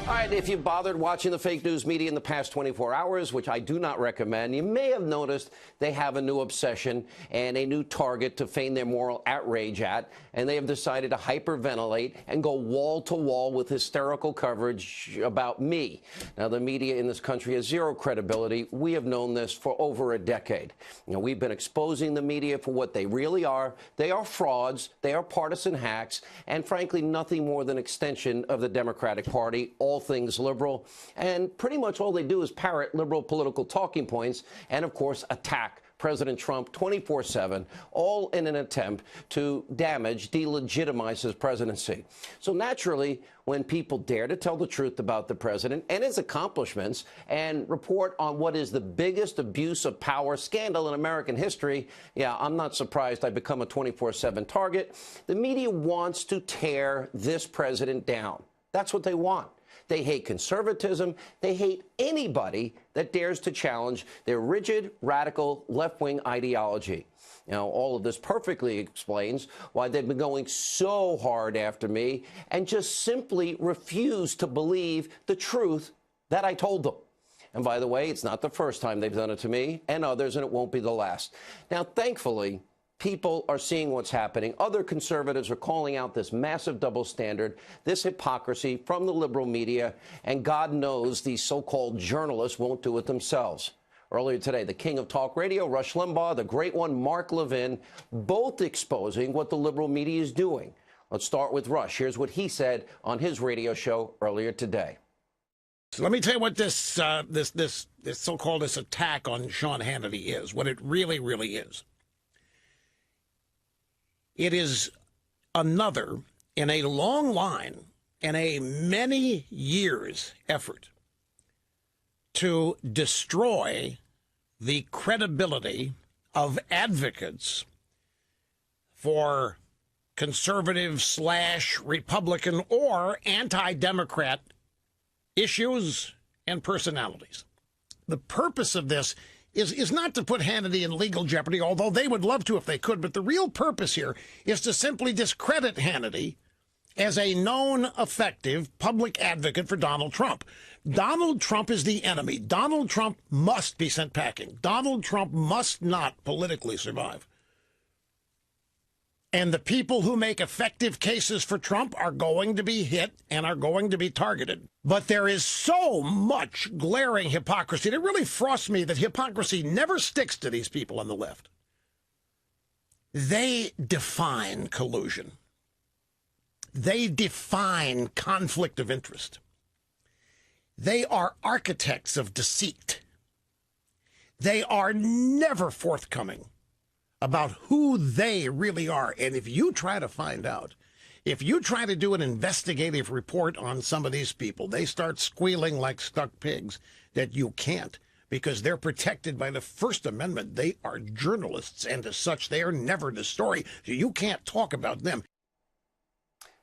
All right, if you've bothered watching the fake news media in the past 24 hours, which I do not recommend, you may have noticed they have a new obsession and a new target to feign their moral outrage at, and they have decided to hyperventilate and go wall to wall with hysterical coverage about me. Now, the media in this country has zero credibility. We have known this for over a decade. You know, we've been exposing the media for what they really are. They are frauds, they are partisan hacks, and frankly, nothing more than extension of the Democratic Party, all things liberal, and pretty much all they do is parrot liberal political talking points and, of course, attack President Trump 24/7, all in an attempt to damage, delegitimize his presidency. So naturally, when people dare to tell the truth about the president and his accomplishments and report on what is the biggest abuse of power scandal in American history, yeah, I'm not surprised I become a 24/7 target. The media wants to tear this president down. That's what they want. They hate conservatism. They hate anybody that dares to challenge their rigid, radical, left-wing ideology. Now, all of this perfectly explains why they've been going so hard after me and just simply refuse to believe the truth that I told them. And by the way, it's not the first time they've done it to me and others, and it won't be the last. Now, thankfully, people are seeing what's happening. Other conservatives are calling out this massive double standard, this hypocrisy from the liberal media, and God knows these so-called journalists won't do it themselves. Earlier today, the king of talk radio, Rush Limbaugh, the great one, Mark Levin, both exposing what the liberal media is doing. Let's start with Rush. Here's what he said on his radio show earlier today. So let me tell you what this so-called attack on Sean Hannity is, what it really, really is. It is another in a long line and a many years effort to destroy the credibility of advocates for conservative / Republican or anti-Democrat issues and personalities. The purpose of this is not to put Hannity in legal jeopardy, although they would love to if they could, but the real purpose here is to simply discredit Hannity as a known, effective public advocate for Donald Trump. Donald Trump is the enemy. Donald Trump must be sent packing. Donald Trump must not politically survive. And the people who make effective cases for Trump are going to be hit and are going to be targeted. But there is so much glaring hypocrisy. It really frosts me that hypocrisy never sticks to these people on the left. They define collusion. They define conflict of interest. They are architects of deceit. They are never forthcoming about who they really are. And if you try to find out, if you try to do an investigative report on some of these people, they start squealing like stuck pigs that you can't, because they're protected by the First Amendment. They are journalists, and as such, they are never the story. You can't talk about them.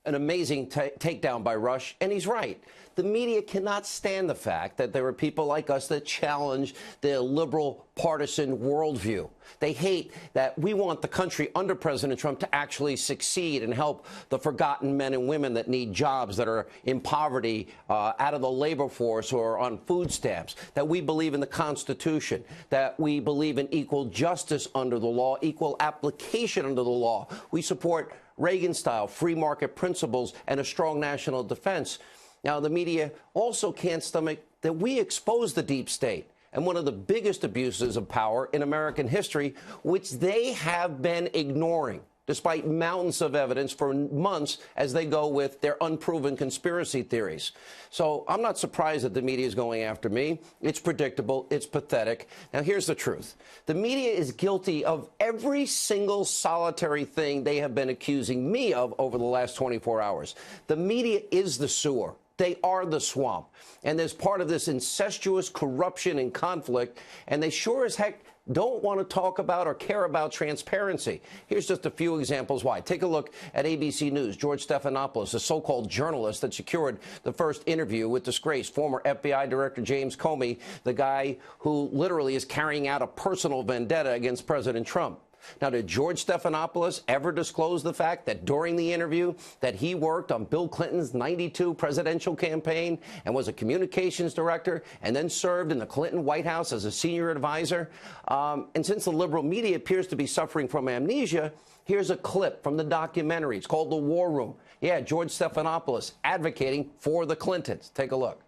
An amazing takedown by Rush, and he's right. The media cannot stand the fact that there are people like us that challenge the liberal partisan worldview. They hate that we want the country under President Trump to actually succeed and help the forgotten men and women that need jobs, that are in poverty, out of the labor force or on food stamps, that we believe in the Constitution, that we believe in equal justice under the law, equal application under the law. We support Reagan-style free market principles and a strong national defense. Now, the media also can't stomach that we expose the deep state and one of the biggest abuses of power in American history, which they have been ignoring, despite mountains of evidence for months as they go with their unproven conspiracy theories. So I'm not surprised that the media is going after me. It's predictable. It's pathetic. Now, here's the truth. The media is guilty of every single solitary thing they have been accusing me of over the last 24 hours. The media is the sewer. They are the swamp. And there's part of this incestuous corruption and conflict, and they sure as heck don't want to talk about or care about transparency. Here's just a few examples why. Take a look at ABC News. George Stephanopoulos, a so-called journalist that secured the first interview with disgraced former FBI Director James Comey, the guy who literally is carrying out a personal vendetta against President Trump. Now, did George Stephanopoulos ever disclose the fact that during the interview that he worked on Bill Clinton's '92 presidential campaign and was a communications director and then served in the Clinton White House as a senior advisor? And since the liberal media appears to be suffering from amnesia, here's a clip from the documentary. It's called The War Room. Yeah, George Stephanopoulos advocating for the Clintons. Take a look.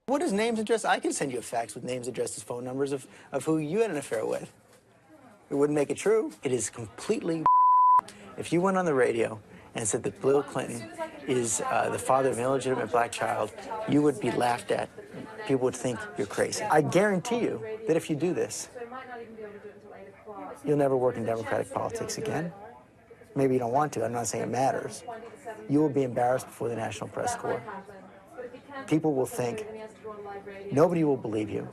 What is names, addresses? I can send you a fax with names, addresses, phone numbers of who you had an affair with. It wouldn't make it true. It is completely. If you went on the radio and said that Bill Clinton is the father of an illegitimate black child, you would be laughed at. People would think you're crazy. I guarantee you that if you do this, you'll never work in Democratic politics again. Maybe you don't want to. I'm not saying it matters. You will be embarrassed before the National Press Corps. People will think, nobody will believe you,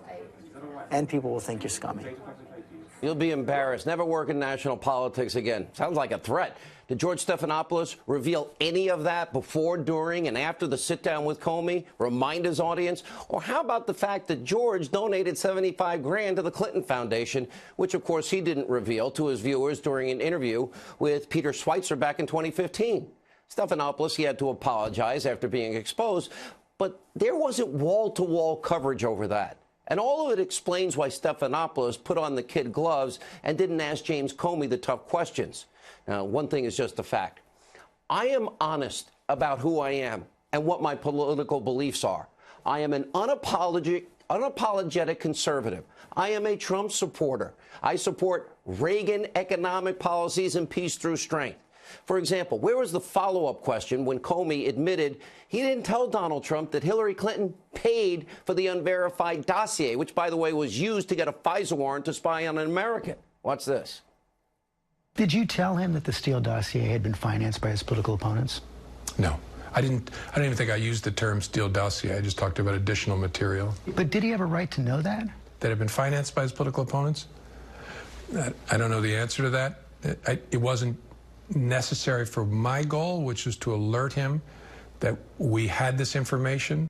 and people will think you're scummy. You'll be embarrassed. Never work in national politics again. Sounds like a threat. Did George Stephanopoulos reveal any of that before, during, and after the sit-down with Comey? Remind his audience? Or how about the fact that George donated $75 grand to the Clinton Foundation, which, of course, he didn't reveal to his viewers during an interview with Peter Schweitzer back in 2015? Stephanopoulos, he had to apologize after being exposed, but there wasn't wall-to-wall coverage over that. And all of it explains why Stephanopoulos put on the kid gloves and didn't ask James Comey the tough questions. Now, one thing is just a fact. I am honest about who I am and what my political beliefs are. I am an unapologetic conservative. I am a Trump supporter. I support Reagan economic policies and peace through strength. For example, where was the follow-up question when Comey admitted he didn't tell Donald Trump that Hillary Clinton paid for the unverified dossier, which, by the way, was used to get a FISA warrant to spy on an American? Watch this. Did you tell him that the Steele dossier had been financed by his political opponents? No. I don't even think I used the term Steele dossier. I just talked about additional material. But did he have a right to know that? That had been financed by his political opponents? I don't know the answer to that. It wasn't necessary for my goal, which was to alert him that we had this information.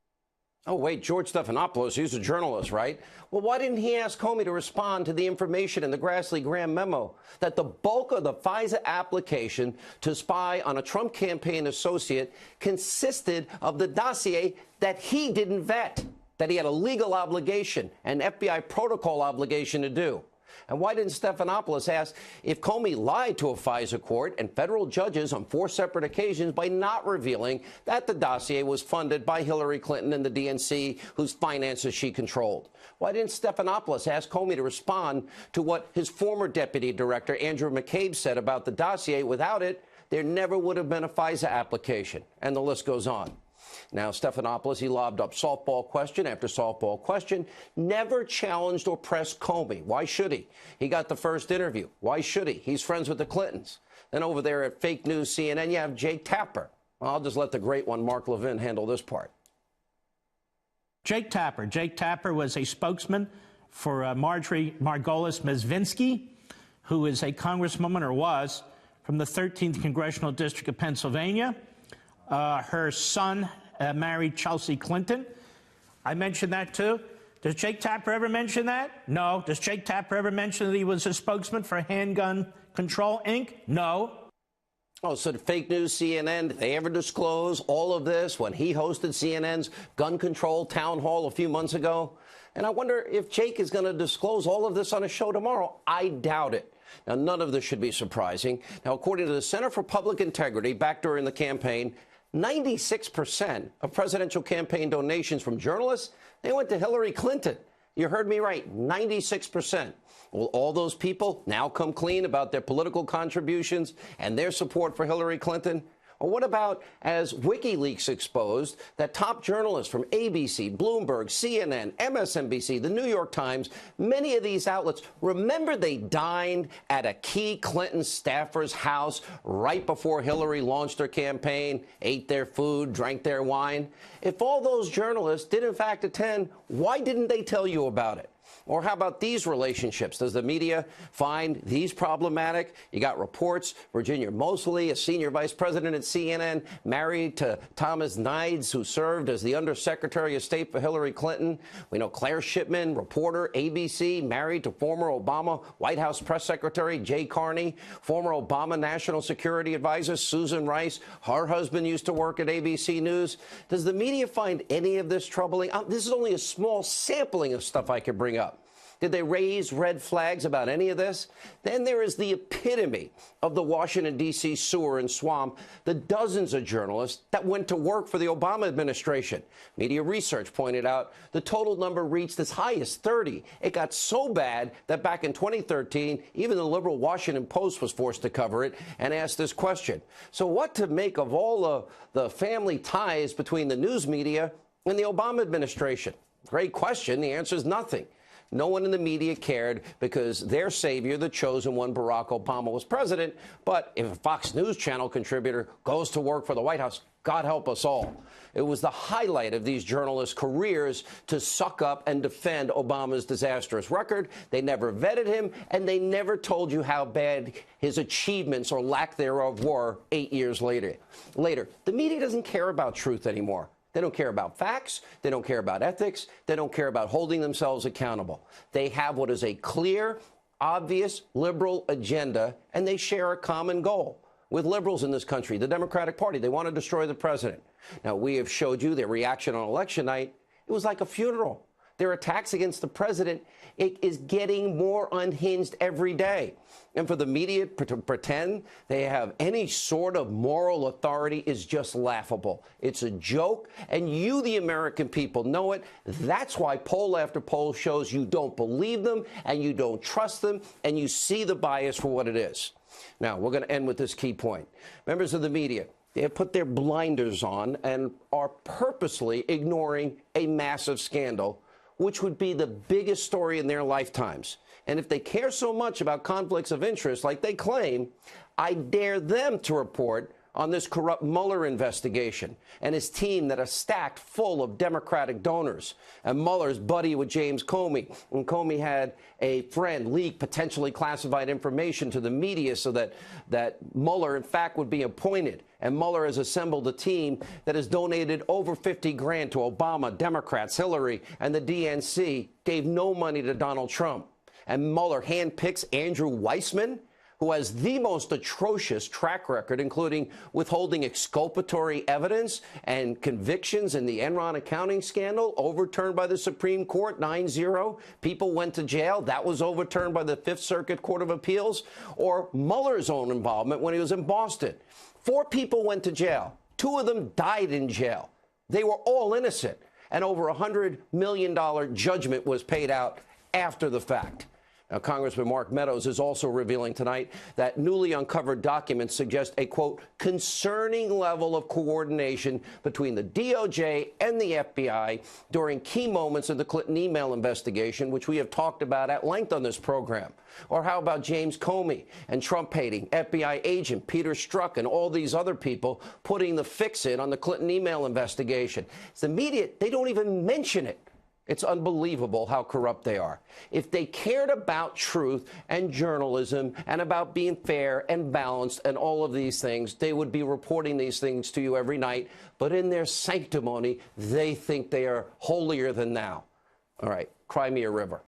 Oh, wait, George Stephanopoulos, he's a journalist, right? Well, why didn't he ask Comey to respond to the information in the Grassley-Graham memo that the bulk of the FISA application to spy on a Trump campaign associate consisted of the dossier that he didn't vet, that he had a legal obligation, an FBI protocol obligation to do? And why didn't Stephanopoulos ask if Comey lied to a FISA court and federal judges on 4 separate occasions by not revealing that the dossier was funded by Hillary Clinton and the DNC, whose finances she controlled? Why didn't Stephanopoulos ask Comey to respond to what his former deputy director, Andrew McCabe, said about the dossier? Without it, there never would have been a FISA application. And the list goes on. Now, Stephanopoulos, he lobbed up softball question after softball question, never challenged or pressed Comey. Why should he? He got the first interview. Why should he? He's friends with the Clintons. Then over there at Fake News CNN, you have Jake Tapper. Well, I'll just let the great one, Mark Levin, handle this part. Jake Tapper. Jake Tapper was a spokesman for Marjorie Margolis Mezvinsky, who is a congresswoman, or was, from the 13th Congressional District of Pennsylvania. Her son married Chelsea Clinton. I mentioned that, too. Does Jake Tapper ever mention that? No. Does Jake Tapper ever mention that he was a spokesman for Handgun Control, Inc.? No. Oh, so the Fake News CNN, did they ever disclose all of this when he hosted CNN's gun control town hall a few months ago? And I wonder if Jake is going to disclose all of this on a show tomorrow. I doubt it. Now, none of this should be surprising. Now, according to the Center for Public Integrity, back during the campaign, 96% of presidential campaign donations from journalists, they went to Hillary Clinton. You heard me right, 96%. Will all those people now come clean about their political contributions and their support for Hillary Clinton? Or what about, as WikiLeaks exposed, that top journalists from ABC, Bloomberg, CNN, MSNBC, the New York Times, many of these outlets, remember they dined at a key Clinton staffer's house right before Hillary launched her campaign, ate their food, drank their wine? If all those journalists did in fact attend, why didn't they tell you about it? Or how about these relationships? Does the media find these problematic? You got reports, Virginia Mosley, a senior vice president at CNN, married to Thomas Nides, who served as the Undersecretary of State for Hillary Clinton. We know Claire Shipman, reporter, ABC, married to former Obama White House press secretary Jay Carney, former Obama National Security Advisor Susan Rice. Her husband used to work at ABC News. Does the media find any of this troubling? This is only a small sampling of stuff I could bring up. Did they raise red flags about any of this? Then there is the epitome of the Washington, D.C. sewer and swamp, the dozens of journalists that went to work for the Obama administration. Media research pointed out the total number reached as high as 30. It got so bad that back in 2013, even the liberal Washington Post was forced to cover it and ask this question. So what to make of all the family ties between the news media and the Obama administration? Great question. The answer is nothing. No one in the media cared because their savior, the chosen one, Barack Obama, was president. But if a Fox News Channel contributor goes to work for the White House, God help us all. It was the highlight of these journalists' careers to suck up and defend Obama's disastrous record. They never vetted him, and they never told you how bad his achievements or lack thereof were 8 years later. The media doesn't care about truth anymore. They don't care about facts. They don't care about ethics. They don't care about holding themselves accountable. They have what is a clear, obvious liberal agenda, and they share a common goal with liberals in this country, the Democratic Party. They want to destroy the president. Now, we have showed you their reaction on election night. It was like a funeral. Their attacks against the president, it is getting more unhinged every day. And for the media to pretend they have any sort of moral authority is just laughable. It's a joke, and you, the American people, know it. That's why poll after poll shows you don't believe them, and you don't trust them, and you see the bias for what it is. Now, we're going to end with this key point. Members of the media, they have put their blinders on and are purposely ignoring a massive scandal, which would be the biggest story in their lifetimes. And if they care so much about conflicts of interest like they claim, I dare them to report on this corrupt Mueller investigation and his team that are stacked full of Democratic donors. And Mueller's buddy with James Comey. And Comey had a friend leak potentially classified information to the media so that Mueller, in fact, would be appointed. And Mueller has assembled a team that has donated over $50,000 to Obama, Democrats, Hillary, and the DNC gave no money to Donald Trump. And Mueller handpicks Andrew Weissman, who has the most atrocious track record, including withholding exculpatory evidence and convictions in the Enron accounting scandal, overturned by the Supreme Court 9-0. People went to jail. That was overturned by the Fifth Circuit Court of Appeals. Or Mueller's own involvement when he was in Boston. 4 people went to jail. 2 of them died in jail. They were all innocent. And over $100 million judgment was paid out after the fact. Now, Congressman Mark Meadows is also revealing tonight that newly uncovered documents suggest a, quote, concerning level of coordination between the DOJ and the FBI during key moments of the Clinton email investigation, which we have talked about at length on this program. Or how about James Comey and Trump-hating FBI agent Peter Strzok and all these other people putting the fix-in on the Clinton email investigation? It's the media, they don't even mention it. It's unbelievable how corrupt they are. If they cared about truth and journalism and about being fair and balanced and all of these things, they would be reporting these things to you every night. But in their sanctimony, they think they are holier than thou. All right, cry me a river.